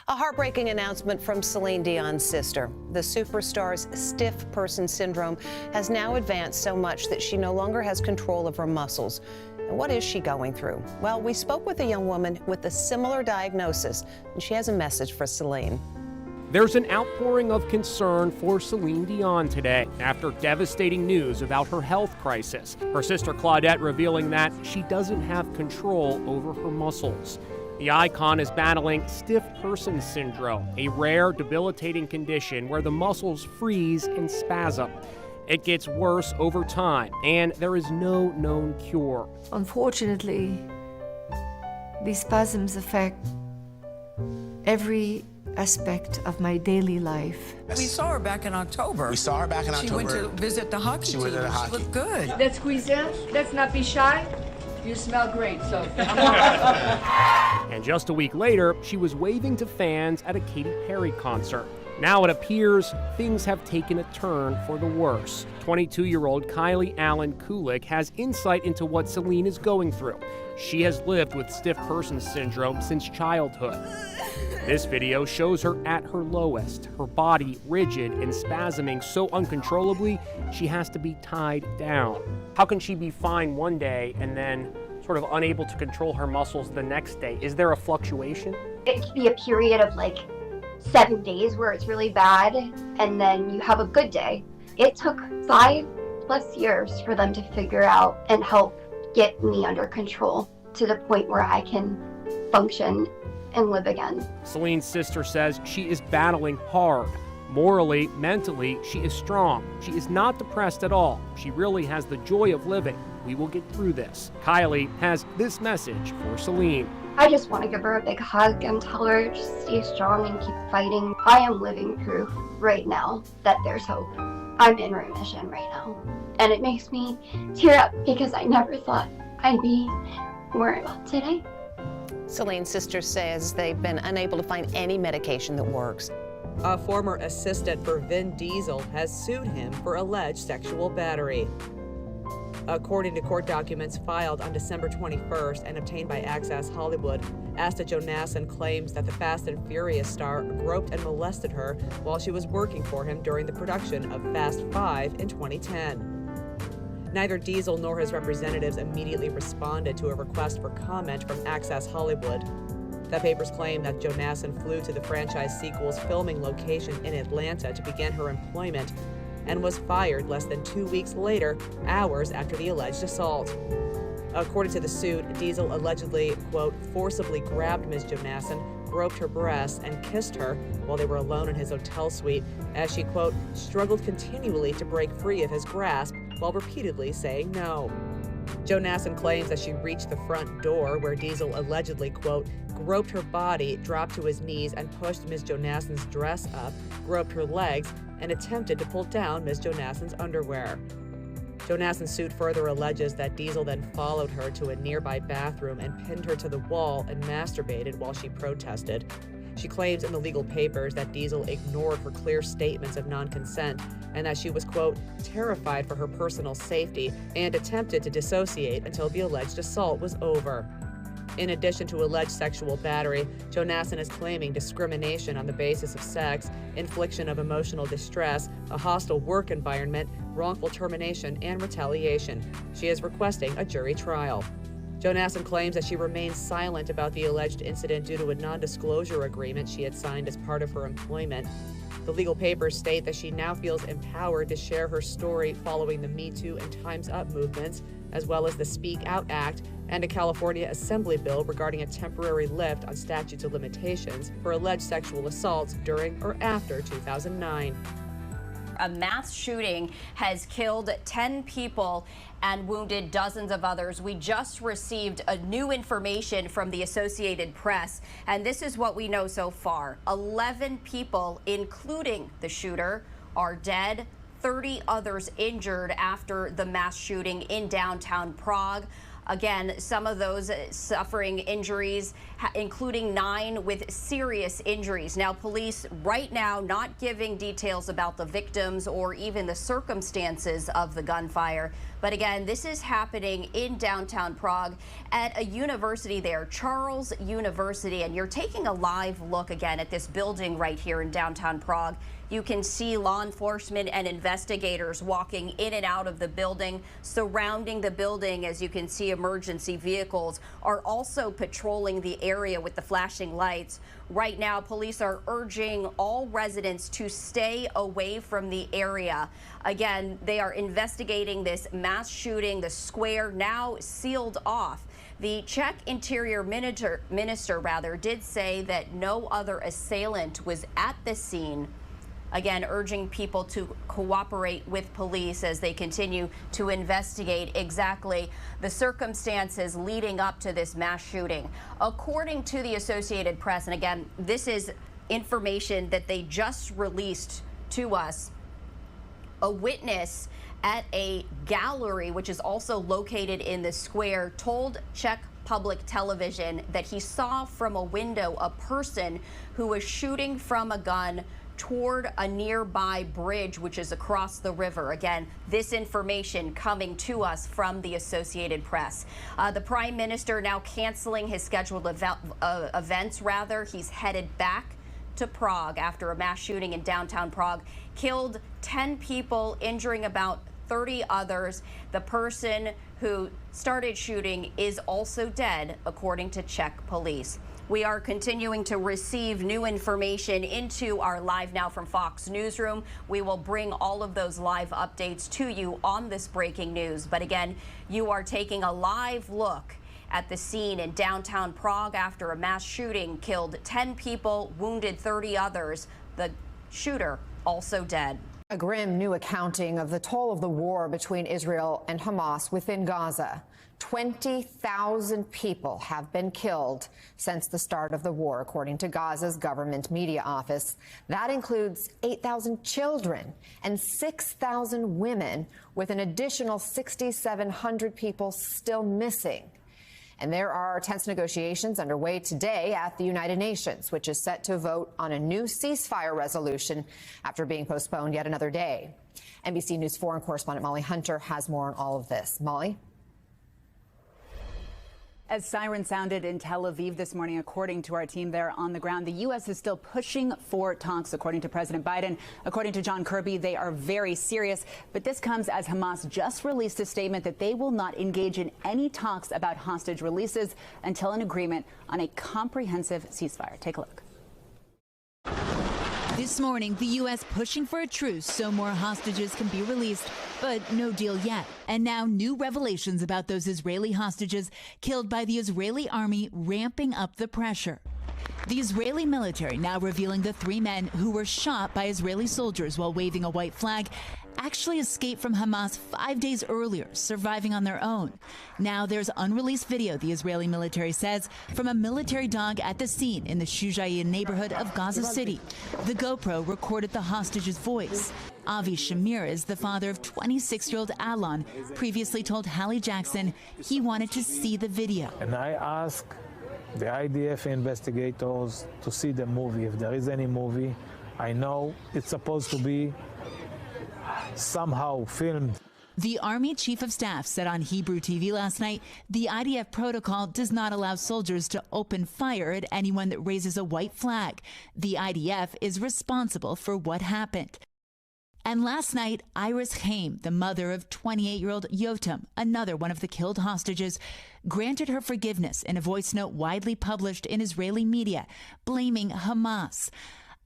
A heartbreaking announcement from Celine Dion's sister. The superstar's stiff person syndrome has now advanced so much that she no longer has control of her muscles. And what is she going through? Well, we spoke with a young woman with a similar diagnosis, and she has a message for Celine. There's an outpouring of concern for Celine Dion today after devastating news about her health crisis. Her sister Claudette revealing that she doesn't have control over her muscles. The icon is battling stiff person syndrome, a rare, debilitating condition where the muscles freeze and spasm. It gets worse over time, and there is no known cure. Unfortunately, these spasms affect every aspect of my daily life. We saw her back in October. She went to visit the hockey team. She looked good. Let's squeeze in. Let's not be shy. You smell great, so. And just a week later, she was waving to fans at a Katy Perry concert. Now it appears things have taken a turn for the worse. 22-year-old Kylie Allen Kulik has insight into what Celine is going through. She has lived with stiff person syndrome since childhood. This video shows her at her lowest, her body rigid and spasming so uncontrollably she has to be tied down. How can she be fine one day and then sort of unable to control her muscles the next day? Is there a fluctuation? It could be a period of like 7 days where it's really bad, and then you have a good day. It took 5+ years for them to figure out and help get me under control to the point where I can function and live again. Celine's sister says she is battling hard. Morally, mentally, she is strong. She is not depressed at all. She really has the joy of living. We will get through this. Kylie has this message for Celine. I just want to give her a big hug and tell her just stay strong and keep fighting. I am living proof right now that there's hope. I'm in remission right now. And it makes me tear up because I never thought I'd be where I'm at today. Celine's sister says they've been unable to find any medication that works. A former assistant for Vin Diesel has sued him for alleged sexual battery. According to court documents filed on December 21st and obtained by Access Hollywood, Asta Jonassen claims that the Fast and Furious star groped and molested her while she was working for him during the production of Fast 5 in 2010. Neither Diesel nor his representatives immediately responded to a request for comment from Access Hollywood. The papers claim that Jonassen flew to the franchise sequel's filming location in Atlanta to begin her employment and was fired less than 2 weeks later, hours after the alleged assault. According to the suit, Diesel allegedly, quote, forcibly grabbed Ms. Jonassen, groped her breasts, and kissed her while they were alone in his hotel suite as she, quote, struggled continually to break free of his grasp while repeatedly saying no. Jonassen claims that she reached the front door where Diesel allegedly, quote, groped her body, dropped to his knees, and pushed Ms. Jonassen's dress up, groped her legs, and attempted to pull down Ms. Jonassen's underwear. Jonassen's suit further alleges that Diesel then followed her to a nearby bathroom and pinned her to the wall and masturbated while she protested. She claims in the legal papers that Diesel ignored her clear statements of non-consent and that she was, quote, terrified for her personal safety and attempted to dissociate until the alleged assault was over. In addition to alleged sexual battery, Jonassen is claiming discrimination on the basis of sex, infliction of emotional distress, a hostile work environment, wrongful termination, and retaliation. She is requesting a jury trial. Jonassen claims that she remains silent about the alleged incident due to a non-disclosure agreement she had signed as part of her employment. The legal papers state that she now feels empowered to share her story following the Me Too and Time's Up movements, as well as the Speak Out Act and a California Assembly bill regarding a temporary lift on statutes of limitations for alleged sexual assaults during or after 2009. A mass shooting has killed 10 people and wounded dozens of others. We just received a new information from the Associated Press, and this is what we know so far. 11 people, including the shooter, are dead. 30 others injured after the mass shooting in downtown Prague. Again, some of those suffering injuries, including 9 with serious injuries. Now, police right now not giving details about the victims or even the circumstances of the gunfire. But again, this is happening in downtown Prague at a university there, Charles University. And you're taking a live look again at this building right here in downtown Prague. You can see law enforcement and investigators walking in and out of the building. Surrounding the building, as you can see, emergency vehicles are also patrolling the area with the flashing lights. Right now, police are urging all residents to stay away from the area. Again, they are investigating this mass shooting, the square now sealed off. The Czech Interior Minister did say that no other assailant was at the scene. Again, urging people to cooperate with police as they continue to investigate exactly the circumstances leading up to this mass shooting. According to the Associated Press, and again, this is information that they just released to us, a witness at a gallery, which is also located in the square, told Czech public television that he saw from a window a person who was shooting from a gun toward a nearby bridge, which is across the river. Again, this information coming to us from the Associated Press. The Prime Minister now canceling his scheduled events. He's headed back to Prague after a mass shooting in downtown Prague killed 10 people, injuring about 30 others. The person who started shooting is also dead, according to Czech police. We are continuing to receive new information into our Live Now from Fox newsroom. We will bring all of those live updates to you on this breaking news. But again, you are taking a live look at the scene in downtown Prague after a mass shooting killed 10 people, wounded 30 others. The shooter also dead. A grim new accounting of the toll of the war between Israel and Hamas within Gaza. 20,000 people have been killed since the start of the war, according to Gaza's government media office. That includes 8,000 children and 6,000 women, with an additional 6,700 people still missing. And there are tense negotiations underway today at the United Nations, which is set to vote on a new ceasefire resolution after being postponed yet another day. NBC News foreign correspondent Molly Hunter has more on all of this. Molly? As sirens sounded in Tel Aviv this morning, according to our team there on the ground, the U.S. is still pushing for talks, according to President Biden. According to John Kirby, they are very serious. But this comes as Hamas just released a statement that they will not engage in any talks about hostage releases until an agreement on a comprehensive ceasefire. Take a look. This morning, the U.S. pushing for a truce so more hostages can be released, but no deal yet. And now new revelations about those Israeli hostages killed by the Israeli army ramping up the pressure. The Israeli military now revealing the 3 men who were shot by Israeli soldiers while waving a white flag actually escaped from Hamas 5 days earlier, surviving on their own. Now there's unreleased video, the Israeli military says, from a military dog at the scene in the Shujayin neighborhood of Gaza City. The GoPro recorded the hostage's voice. Avi Shamir is the father of 26-year-old Alon, previously told Hallie Jackson he wanted to see the video. And I asked the IDF investigators to see the movie, if there is any movie. I know it's supposed to be somehow filmed. The Army Chief of Staff said on Hebrew TV last night the IDF protocol does not allow soldiers to open fire at anyone that raises a white flag. The IDF is responsible for what happened. And last night, Iris Haim, the mother of 28-year-old Yotam, another one of the killed hostages, granted her forgiveness in a voice note widely published in Israeli media, blaming Hamas.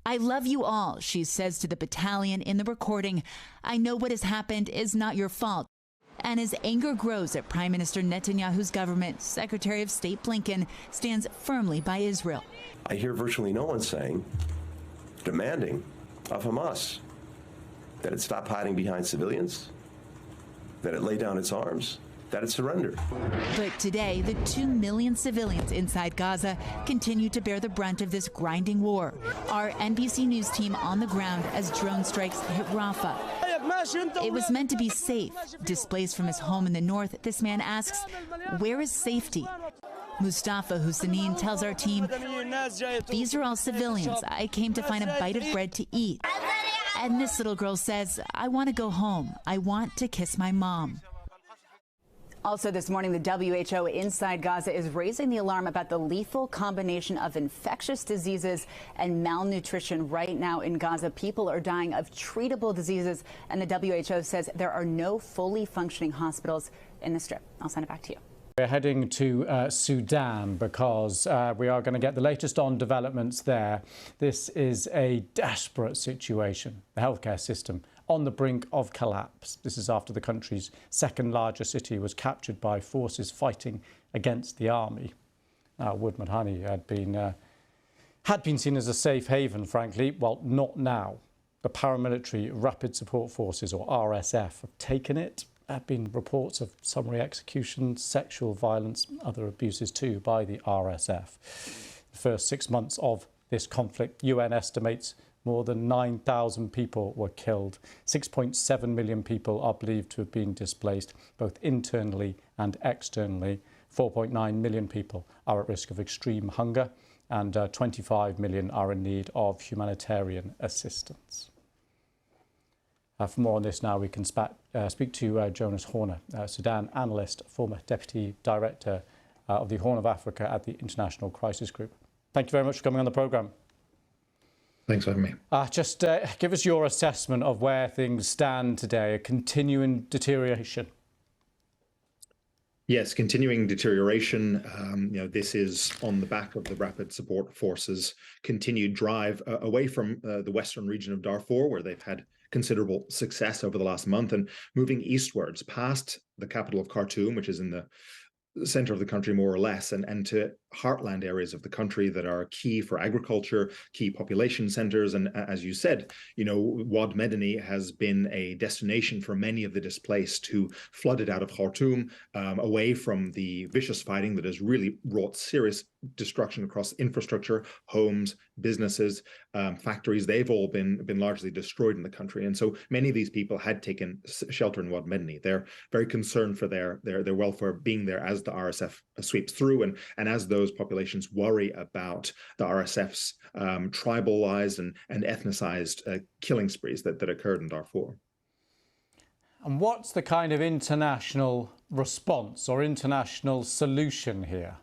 "I love you all," she says to the battalion in the recording. "I know what has happened is not your fault." And as anger grows at Prime Minister Netanyahu's government, Secretary of State Blinken stands firmly by Israel. I hear virtually no one saying, demanding of Hamas that it stop hiding behind civilians, that it lay down its arms, that it surrender. But today, the 2 million civilians inside Gaza continue to bear the brunt of this grinding war. Our NBC News team on the ground as drone strikes hit Rafah. It was meant to be safe. Displaced from his home in the north, this man asks, where is safety? Mustafa Hussein tells our team, these are all civilians. I came to find a bite of bread to eat. And this little girl says, I want to go home. I want to kiss my mom. Also this morning, the WHO inside Gaza is raising the alarm about the lethal combination of infectious diseases and malnutrition right now in Gaza. People are dying of treatable diseases, and the WHO says there are no fully functioning hospitals in the Strip. I'll send it back to you. We're heading to Sudan because we are going to get the latest on developments there. This is a desperate situation. The healthcare system on the brink of collapse. This is after the country's second largest city was captured by forces fighting against the army. Now, Wood Madhani had been seen as a safe haven, frankly. Well, not now. The paramilitary Rapid Support Forces, or RSF, have taken it. There have been reports of summary executions, sexual violence, other abuses too by the RSF. The first 6 months of this conflict, UN estimates more than 9,000 people were killed. 6.7 million people are believed to have been displaced, both internally and externally. 4.9 million people are at risk of extreme hunger, and 25 million are in need of humanitarian assistance. For more on this now, we can speak to Jonas Horner, Sudan analyst, former Deputy Director of the Horn of Africa at the International Crisis Group. Thank you very much for coming on the programme. Thanks for having me. Just give us your assessment of where things stand today, a continuing deterioration. Yes, continuing deterioration. This is on the back of the Rapid Support Forces' continued drive away from the western region of Darfur, where they've had considerable success over the last month, and moving eastwards past the capital of Khartoum, which is in the center of the country more or less, and to heartland areas of the country that are key for agriculture, key population centers. And as you said, Wad Medani has been a destination for many of the displaced who flooded out of Khartoum, away from the vicious fighting that has really wrought serious destruction across infrastructure, homes, businesses, factories. They've all been largely destroyed in the country. And so many of these people had taken shelter in Wad Medani. They're very concerned for their welfare being there as the RSF sweeps through, and as those populations worry about the RSF's tribalized and ethnicized killing sprees that occurred in Darfur. And what's the kind of international response or international solution here?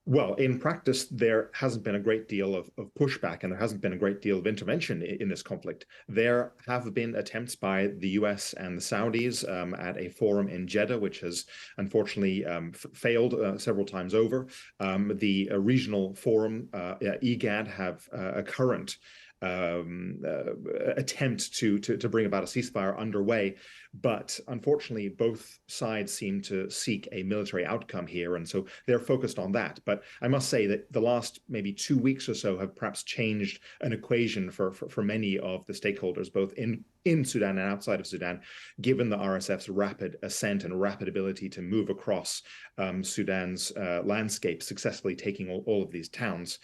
Well, in practice, there hasn't been a great deal of pushback, and there hasn't been a great deal of intervention in this conflict. There have been attempts by the US and the Saudis at a forum in Jeddah, which has unfortunately failed several times over. The regional forum, IGAD, have a current attempt to bring about a ceasefire underway. But unfortunately, both sides seem to seek a military outcome here, and so they're focused on that. But I must say that the last maybe 2 weeks or so have perhaps changed an equation for many of the stakeholders, both in Sudan and outside of Sudan, given the RSF's rapid ascent and rapid ability to move across Sudan's landscape, successfully taking all of these towns.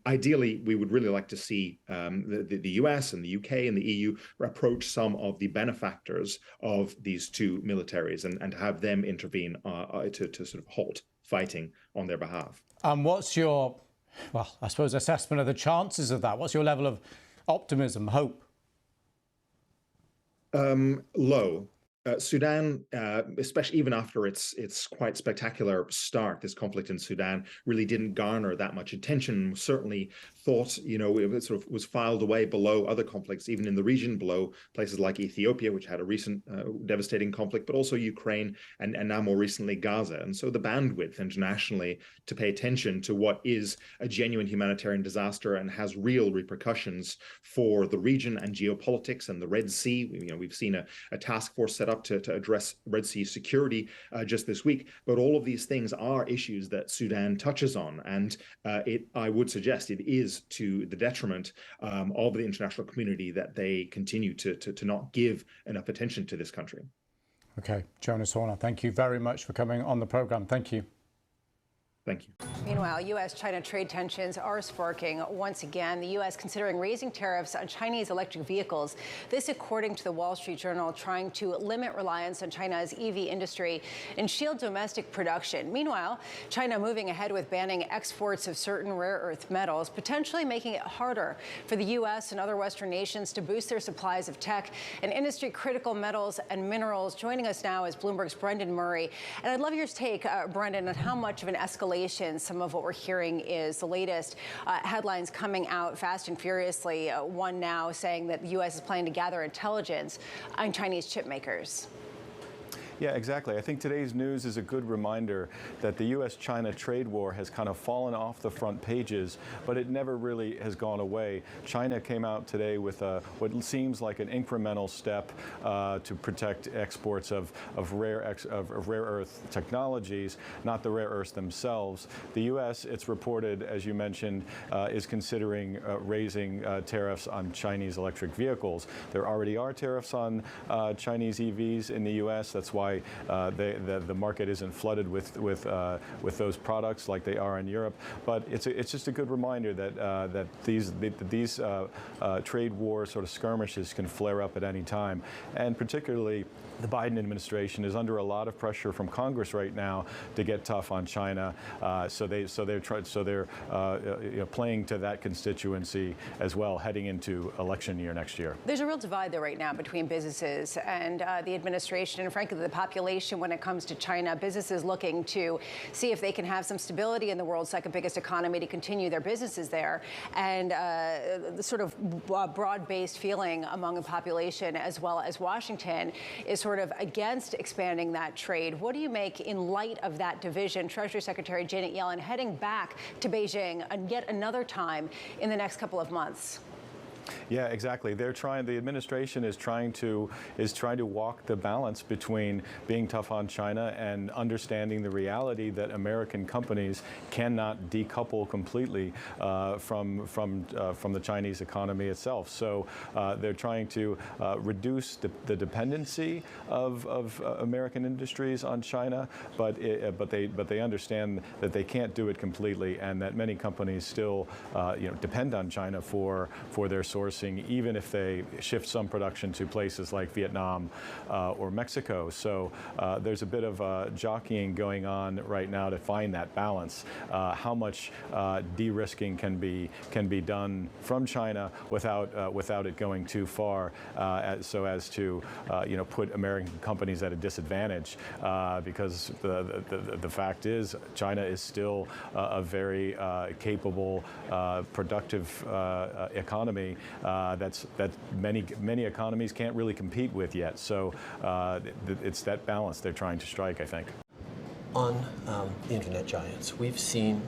Ideally, we would really like to see the US and the UK and the EU approach some of the benefactors of these two militaries and have them intervene to sort of halt fighting on their behalf. What's your, I suppose, assessment of the chances of that? What's your level of optimism, hope? Low. Sudan, especially even after its quite spectacular start, this conflict in Sudan really didn't garner that much attention. Certainly thought, it sort of was filed away below other conflicts, even in the region, below places like Ethiopia, which had a recent devastating conflict, but also Ukraine and now more recently Gaza. And so the bandwidth internationally to pay attention to what is a genuine humanitarian disaster and has real repercussions for the region and geopolitics and the Red Sea. We've seen a task force set up to address Red Sea security just this week. But all of these things are issues that Sudan touches on. And I would suggest it is to the detriment of the international community that they continue to not give enough attention to this country. Okay, Jonas Horner, thank you very much for coming on the programme. Thank you. Thank you. Meanwhile, U.S.-China trade tensions are sparking once again. The U.S. considering raising tariffs on Chinese electric vehicles. This according to the Wall Street Journal, trying to limit reliance on China's EV industry and shield domestic production. Meanwhile, China moving ahead with banning exports of certain rare earth metals, potentially making it harder for the U.S. and other Western nations to boost their supplies of tech and industry-critical metals and minerals. Joining us now is Bloomberg's Brendan Murray. And I'd love your take, Brendan, on how much of an escalation some of what we're hearing is. The latest headlines coming out fast and furiously, one now saying that the U.S. is planning to gather intelligence on Chinese chip makers. Yeah, exactly. I think today's news is a good reminder that the U.S.-China trade war has kind of fallen off the front pages, but it never really has gone away. China came out today with what seems like an incremental step to protect exports of rare earth technologies, not the rare earths themselves. The U.S., it's reported, as you mentioned, is considering raising tariffs on Chinese electric vehicles. There already are tariffs on Chinese EVs in the U.S. That's why the market isn't flooded with those products like they are in Europe. But it's just a good reminder that these trade war sort of skirmishes can flare up at any time, and particularly the Biden administration is under a lot of pressure from Congress right now to get tough on China. So they're playing to that constituency as well, heading into election year next year. There's a real divide there right now between businesses and the administration, and frankly the population when it comes to China. Businesses looking to see if they can have some stability in the world's second biggest economy to continue their businesses there, and the sort of broad-based feeling among the population as well as Washington is sort of against expanding that trade. What do you make in light of that division? Treasury Secretary Janet Yellen heading back to Beijing yet another time in the next couple of months. Yeah, exactly. The administration is trying to walk the balance between being tough on China and understanding the reality that American companies cannot decouple completely from the Chinese economy itself. So they're trying to reduce the dependency of American industries on China, but they understand that they can't do it completely, and that many companies still depend on China for their sourcing, even if they shift some production to places like Vietnam or Mexico. So there's a bit of jockeying going on right now to find that balance. How much de-risking can be done from China without it going too far, so as to put American companies at a disadvantage, because the fact is China is still a very capable, productive economy that many economies can't really compete with yet. So it's that balance they're trying to strike, I think. On the internet giants, we've seen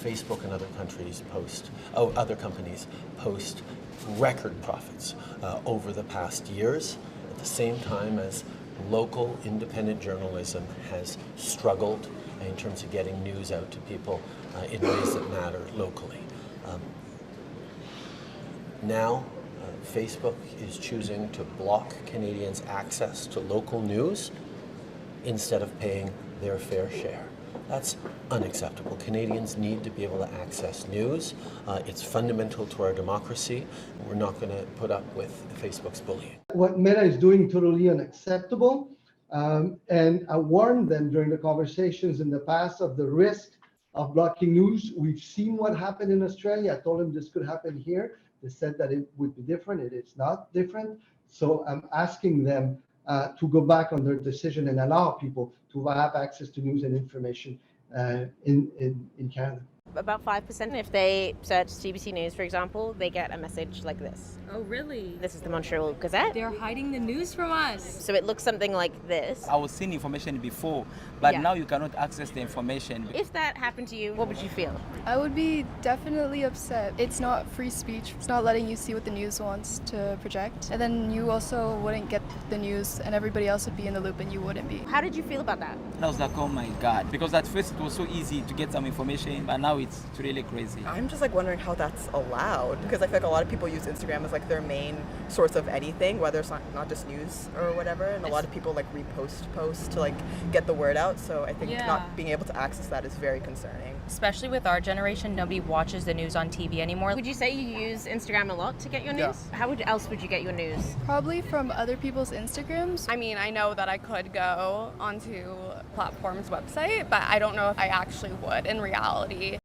Facebook and other companies post record profits over the past years, at the same time as local independent journalism has struggled in terms of getting news out to people in ways that matter locally. Now, Facebook is choosing to block Canadians' access to local news instead of paying their fair share. That's unacceptable. Canadians need to be able to access news. It's fundamental to our democracy. We're not going to put up with Facebook's bullying. What Meta is doing totally unacceptable. And I warned them during the conversations in the past of the risk of blocking news. We've seen what happened in Australia. I told them this could happen here. They said that it would be different. It is not different. So I'm asking them to go back on their decision and allow people to have access to news and information in Canada. About 5%. If they search CBC News, for example, they get a message like this. Oh, really? This is the Montreal Gazette. They're hiding the news from us. So it looks something like this. I was seeing information before, but now you cannot access the information. If that happened to you, what would you feel? I would be definitely upset. It's not free speech. It's not letting you see what the news wants to project. And then you also wouldn't get the news, and everybody else would be in the loop and you wouldn't be. How did you feel about that? And I was like, oh my God. Because at first it was so easy to get some information, but now it's really crazy. I'm just like wondering how that's allowed, because I feel like a lot of people use Instagram as like their main source of anything, whether it's not just news or whatever. And a lot of people like repost posts to like get the word out. So I think not being able to access that is very concerning. Especially with our generation, nobody watches the news on TV anymore. Would you say you use Instagram a lot to get your news? How else would you get your news? Probably from other people's Instagrams. I mean, I know that I could go onto platform's website, but I don't know if I actually would in reality.